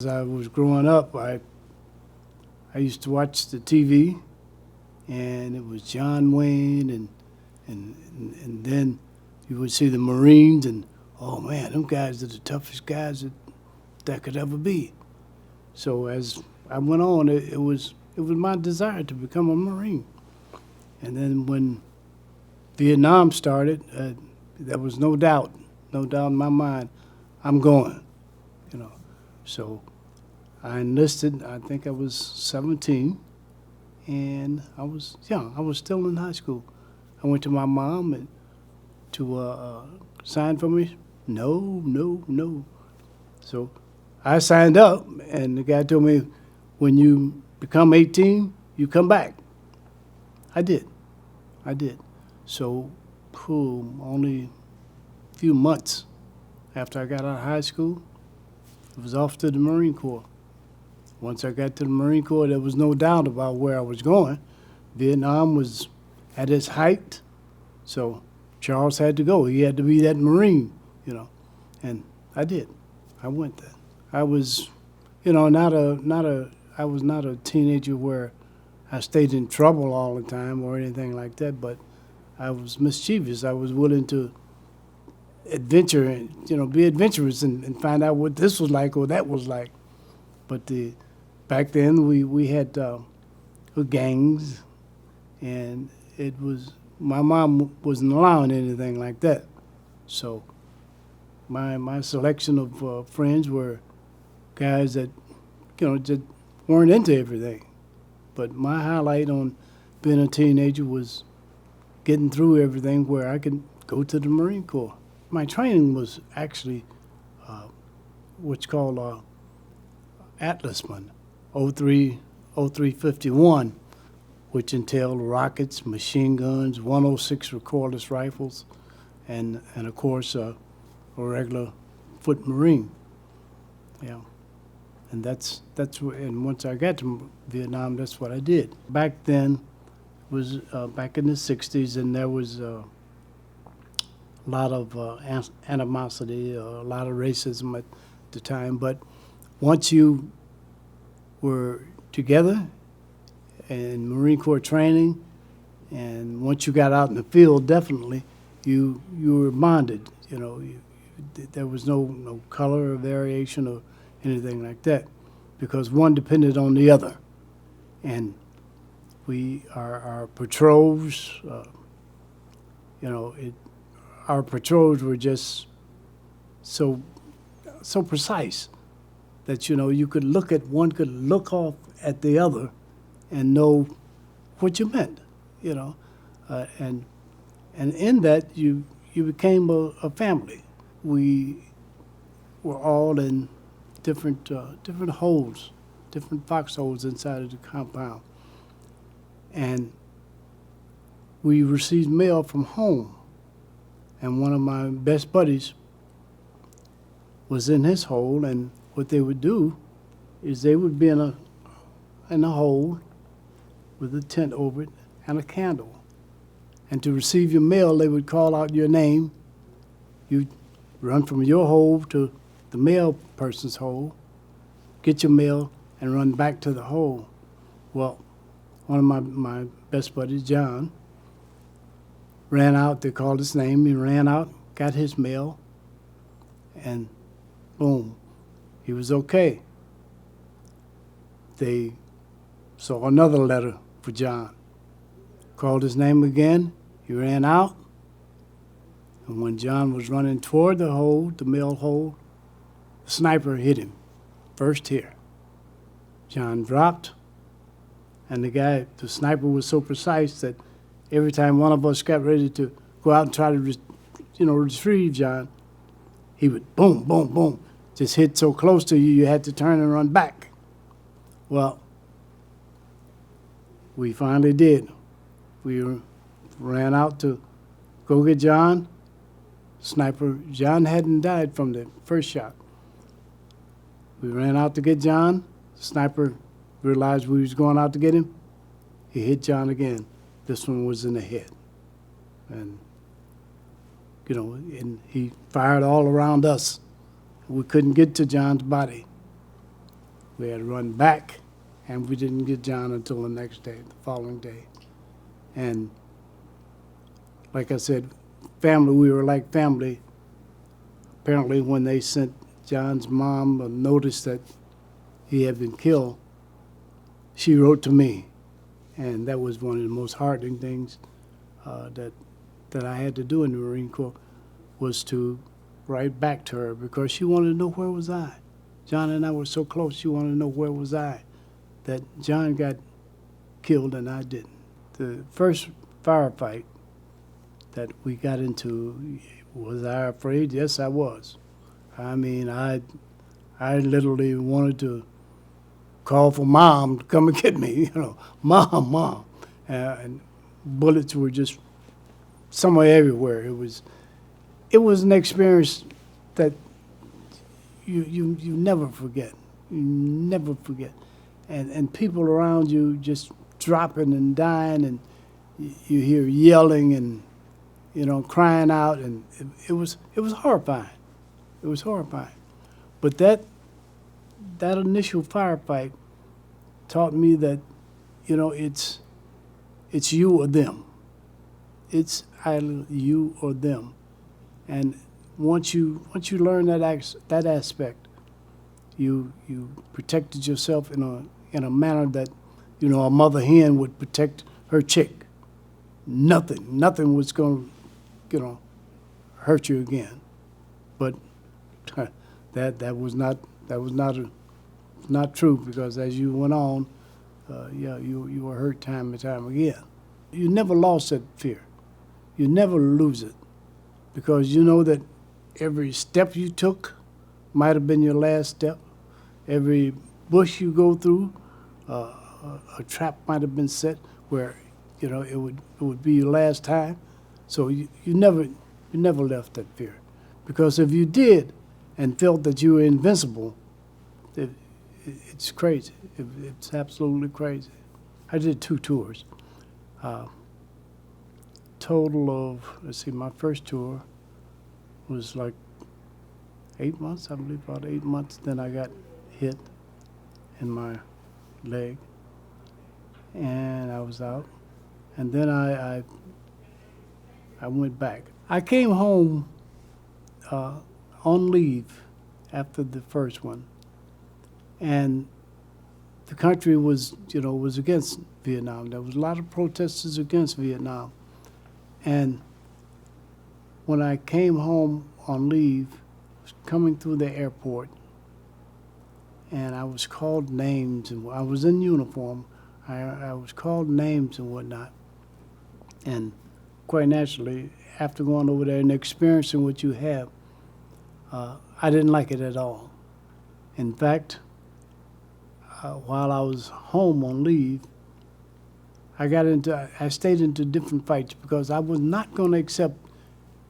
As I was growing up, I used to watch the TV, and it was John Wayne, and then you would see the Marines, and oh man, them guys are the toughest guys that could ever be. So as I went on, it was my desire to become a Marine. And then when Vietnam started, there was no doubt in my mind, I'm going, you know. So I enlisted, I think I was 17, and I was young. I was still in high school. I went to my mom and to sign for me. No. So I signed up, and the guy told me, when you become 18, you come back. I did. So, only a few months after I got out of high school, I was off to the Marine Corps. Once I got to the Marine Corps, there was no doubt about where I was going. Vietnam was at its height, so Charles had to go. He had to be that Marine, and I did. I went there. I was, I was not a teenager where I stayed in trouble all the time or anything like that, but I was mischievous. I was willing to adventure and, be adventurous and find out what this was like or that was like. But back then we had gangs, and my mom wasn't allowing anything like that. So my selection of friends were guys that, just weren't into everything. But my highlight on being a teenager was getting through everything where I could go to the Marine Corps. My training was actually what's called Atlasman, 0351, which entailed rockets, machine guns, 106 recoilless rifles, and of course a regular foot Marine. Yeah. And and once I got to Vietnam, that's what I did. Back then, was back in the 60s, and there was a lot of animosity, a lot of racism at the time. But once you were together in Marine Corps training, and once you got out in the field, definitely, you were bonded. There was no color or variation or anything like that, because one depended on the other. And our patrols, our patrols were just so precise that, one could look off at the other and know what you meant, and in that you became a family. We were all in different holes, different foxholes inside of the compound. And we received mail from home. And one of my best buddies was in his hole, and what they would do is they would be in a hole with a tent over it and a candle. And to receive your mail, they would call out your name. You'd run from your hole to the mail person's hole, get your mail, and run back to the hole. Well, one of my best buddies, John, ran out. They called his name. He ran out, got his mail, and boom, he was okay. They saw another letter for John. Called his name again. He ran out, and when John was running toward the hole, the mail hole, the sniper hit him, first hit. John dropped, and the sniper was so precise that every time one of us got ready to go out and try to, retrieve John, he would boom, boom, boom, just hit so close to you, you had to turn and run back. Well, we finally did. We ran out to go get John. John hadn't died from the first shot. We ran out to get John. The sniper realized we was going out to get him. He hit John again. This one was in the head. And, and he fired all around us. We couldn't get to John's body. We had run back, and we didn't get John until the next day, the following day. And like I said, family, we were like family. Apparently, when they sent John's mom a notice that he had been killed, she wrote to me. And that was one of the most heartening things that I had to do in the Marine Corps, was to write back to her, because she wanted to know where was I. John and I were so close, she wanted to know where was I, that John got killed and I didn't. The first firefight that we got into, was I afraid? Yes, I was. I mean, I literally wanted to call for Mom to come and get me, Mom. And bullets were just somewhere everywhere. It was an experience that you never forget. You never forget. And people around you just dropping and dying, and you hear yelling and, crying out, and it was horrifying. It was horrifying. But that initial firefight taught me that, it's you or them. It's either you or them. And once you learn that aspect, you protected yourself in a manner that, a mother hen would protect her chick. Nothing was going to, hurt you again. But that was not true, because as you went on, you were hurt time and time again. You never lost that fear. You never lose it, because you know that every step you took might have been your last step. Every bush you go through, a trap might have been set where, it would be your last time. So you never left that fear, because if you did and felt that you were invincible, it's crazy. It's absolutely crazy. I did 2 tours. Total of, my first tour was like 8 months, I believe, about 8 months. Then I got hit in my leg, and I was out. And then I went back. I came home on leave after the first one, and the country was against Vietnam. There was a lot of protesters against Vietnam. And when I came home on leave, I was coming through the airport, and I was called names, and I was in uniform. I was called names and whatnot. And quite naturally, after going over there and experiencing what you have, I didn't like it at all. In fact, while I was home on leave, I stayed into different fights, because I was not going to accept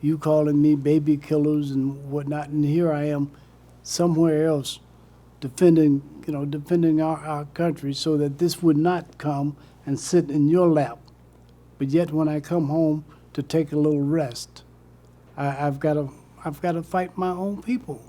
you calling me baby killers and whatnot. And here I am somewhere else defending our country, so that this would not come and sit in your lap. But yet when I come home to take a little rest, I've got to fight my own people.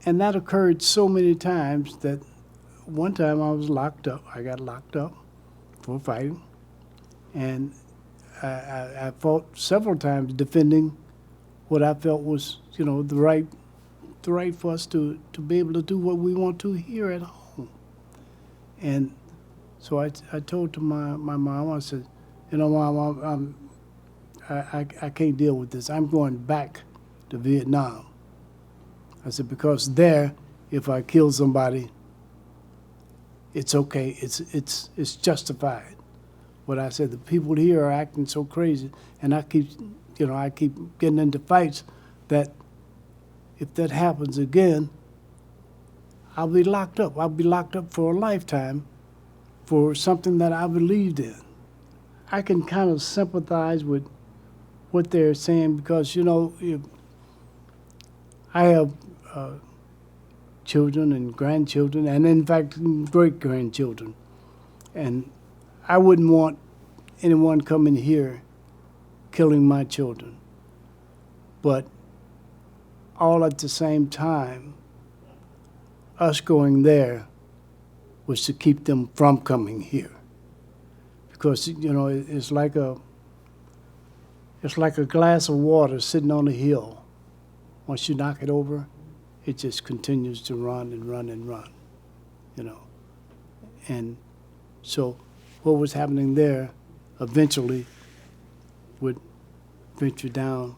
And that occurred so many times that one time I was locked up. I got locked up for fighting, and I fought several times defending what I felt was, the right for us to be able to do what we want to here at home. And so I told to my mom, I said, Mom, I can't deal with this. I'm going back to Vietnam. I said, because there, if I kill somebody, it's okay. It's justified. But I said, the people here are acting so crazy, and I keep getting into fights that if that happens again, I'll be locked up. I'll be locked up for a lifetime for something that I believed in. I can kind of sympathize with what they're saying, because, I have children and grandchildren, and in fact, great-grandchildren. And I wouldn't want anyone coming here killing my children. But all at the same time, us going there was to keep them from coming here. Because, you know, it's like a glass of water sitting on a hill. Once you knock it over, it just continues to run and run and run, you know. And so what was happening there eventually would venture down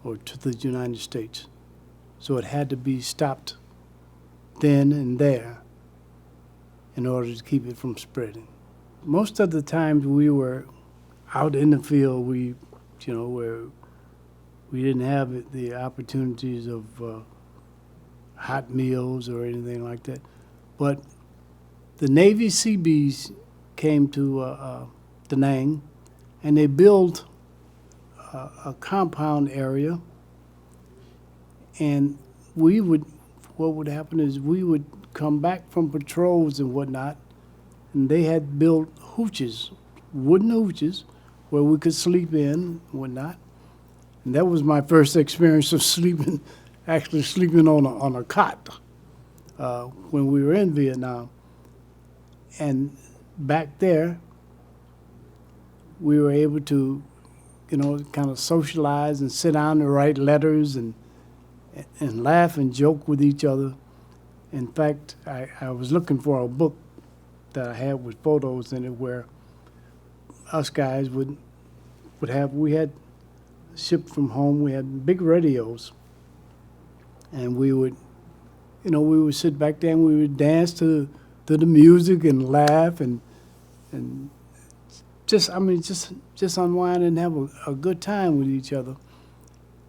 or to the United States. So it had to be stopped then and there in order to keep it from spreading. Most of the times we were out in the field, where we didn't have the opportunities of hot meals or anything like that. But the Navy Seabees came to Da Nang, and they built a compound area. And what would happen is we would come back from patrols and whatnot, and they had built hooches, wooden hooches, where we could sleep in and whatnot. And that was my first experience of actually sleeping on a cot when we were in Vietnam. And back there, we were able to, kind of socialize and sit down and write letters and laugh and joke with each other. In fact, I was looking for a book that I had with photos in it where us guys we had shipped from home, we had big radios, and we would sit back there and we would dance to the music and laugh and just unwind and have a good time with each other.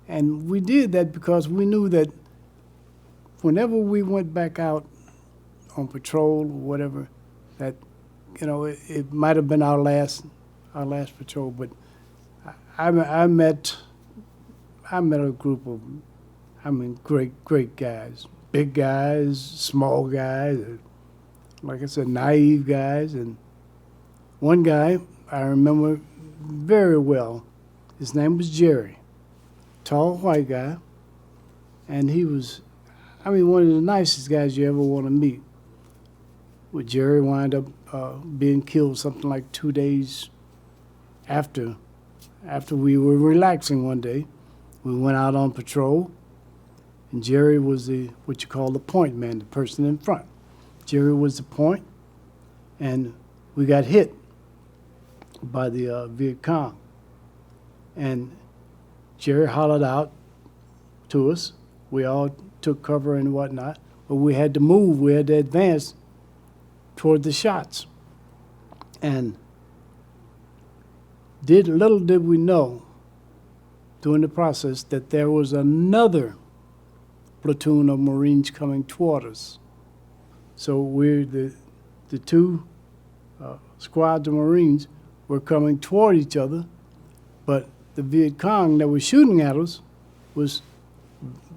And we did that because we knew that whenever we went back out on patrol or whatever, that it might have been our last patrol, but I met a group of great guys, big guys, small guys, like I said, naive guys. And one guy I remember very well, his name was Jerry, tall white guy, and he was, one of the nicest guys you ever want to meet. Well, Jerry wound up being killed something like 2 days after we were relaxing one day. We went out on patrol, and Jerry was what you call the point man, the person in front. Jerry was the point, and we got hit by the Viet Cong. And Jerry hollered out to us. We all took cover and whatnot, but we had to move. We had to advance toward the shots. And little did we know during the process that there was another platoon of Marines coming toward us. So the two squads of Marines were coming toward each other, but the Viet Cong that was shooting at us was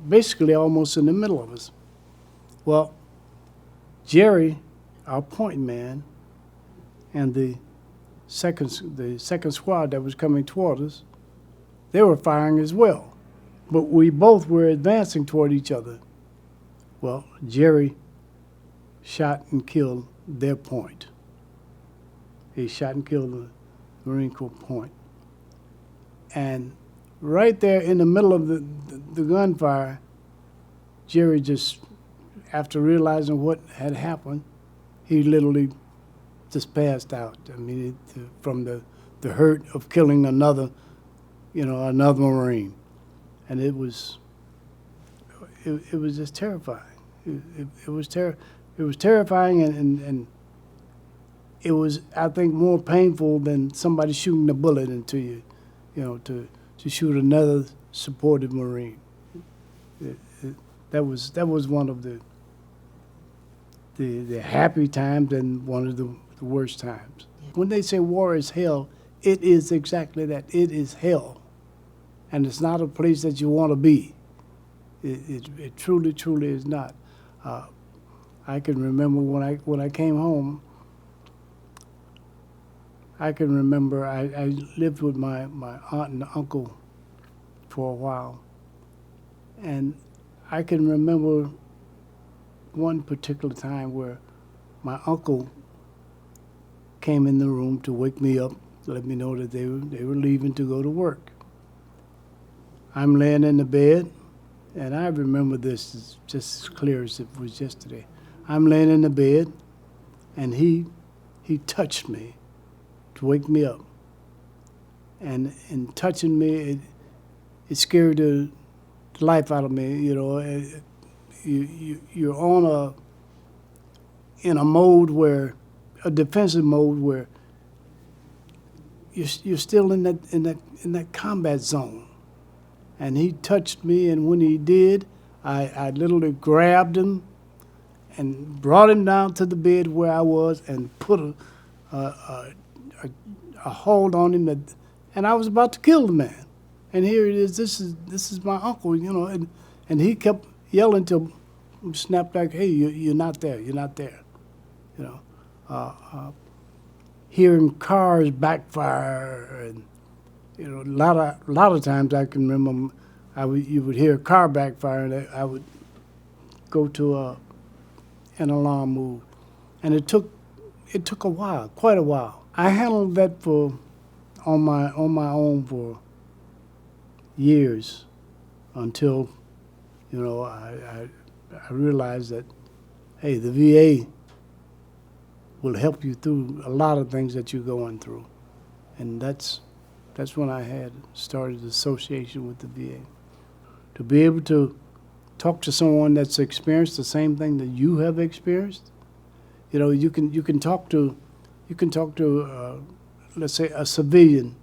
basically almost in the middle of us. Well, Jerry, our point man, and the second squad that was coming toward us, they were firing as well. But we both were advancing toward each other. Well, Jerry shot and killed their point. He shot and killed the Marine Corps point. And right there in the middle of the gunfire, Jerry just, after realizing what had happened, he literally just passed out. From the hurt of killing another Marine. And it was just terrifying. It was terrifying, and it was, I think, more painful than somebody shooting a bullet into you, to shoot another supportive Marine. That was one of the happy times and one of the worst times. Yeah. When they say war is hell, it is exactly that. It is hell. And it's not a place that you want to be. It truly, truly is not. I can remember when I came home, I can remember I lived with my aunt and uncle for a while. And I can remember one particular time where my uncle came in the room to wake me up, let me know that they were leaving to go to work. I'm laying in the bed, and I remember this as just as clear as it was yesterday. I'm laying in the bed, and he touched me to wake me up. And in touching me, it scared the life out of me. You know, you're in a mode where, a defensive mode where you're still in that combat zone. And he touched me, and when he did, I literally grabbed him and brought him down to the bed where I was and put a hold on him, and I was about to kill the man. And here it is. This is my uncle, you know, and he kept yelling till we snapped back. Hey, you're not there. You're not there. You know, hearing cars backfire, and you know, a lot of times I can remember you would hear a car backfire, and I would go to an alarm move, and it took a while, quite a while. I handled that on my own for years, until, you know, I realized that, hey, the VA will help you through a lot of things that you're going through, and that's when I had started the association with the VA. To be able to talk to someone that's experienced the same thing that you have experienced, you know, you can talk to let's say a civilian,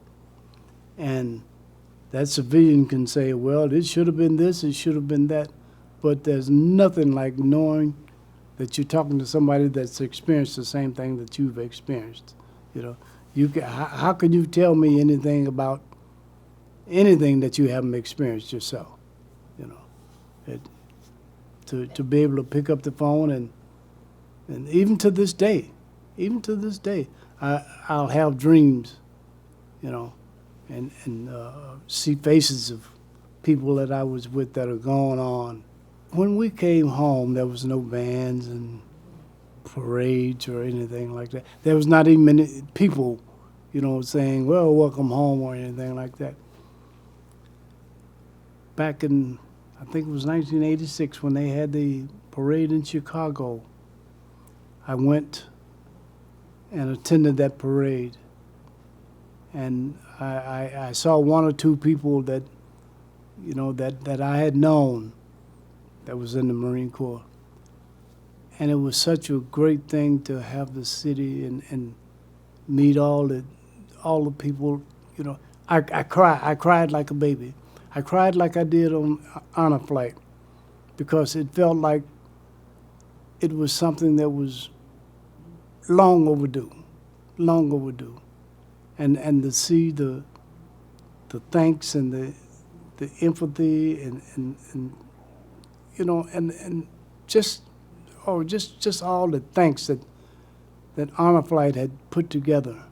and that civilian can say, well, it should have been this, it should have been that, but there's nothing like knowing that you're talking to somebody that's experienced the same thing that you've experienced. You know, how can you tell me anything about anything that you haven't experienced yourself? You know, to be able to pick up the phone, and even to this day, I'll have dreams, you know, and see faces of people that I was with that are gone on. When we came home, there was no bands and parades or anything like that. There was not even many people, you know, saying, well, welcome home or anything like that. Back in, I think it was 1986, when they had the parade in Chicago, I went and attended that parade. And I saw one or two people that, you know, that I had known that was in the Marine Corps. And it was such a great thing to have the city and meet all the people, you know. I cried like a baby. I cried like I did on Honor Flight, because it felt like it was something that was long overdue. And to see the thanks and the empathy and you know, and just all the thanks that Honor Flight had put together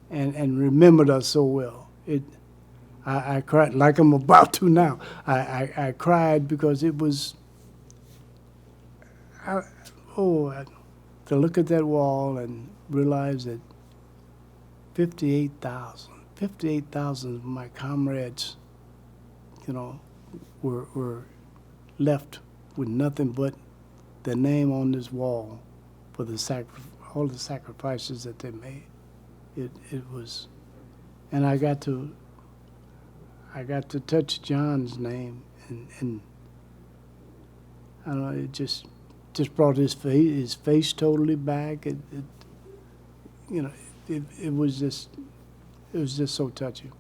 and remembered us so well. I cried like I'm about to now. I cried because it was, to look at that wall and realize that 58,000 of my comrades, you know, were left with nothing but their name on this wall for all the sacrifices that they made. It was, and I got to touch John's name, and I don't know, it just brought his face totally back. You know, it was just so touching.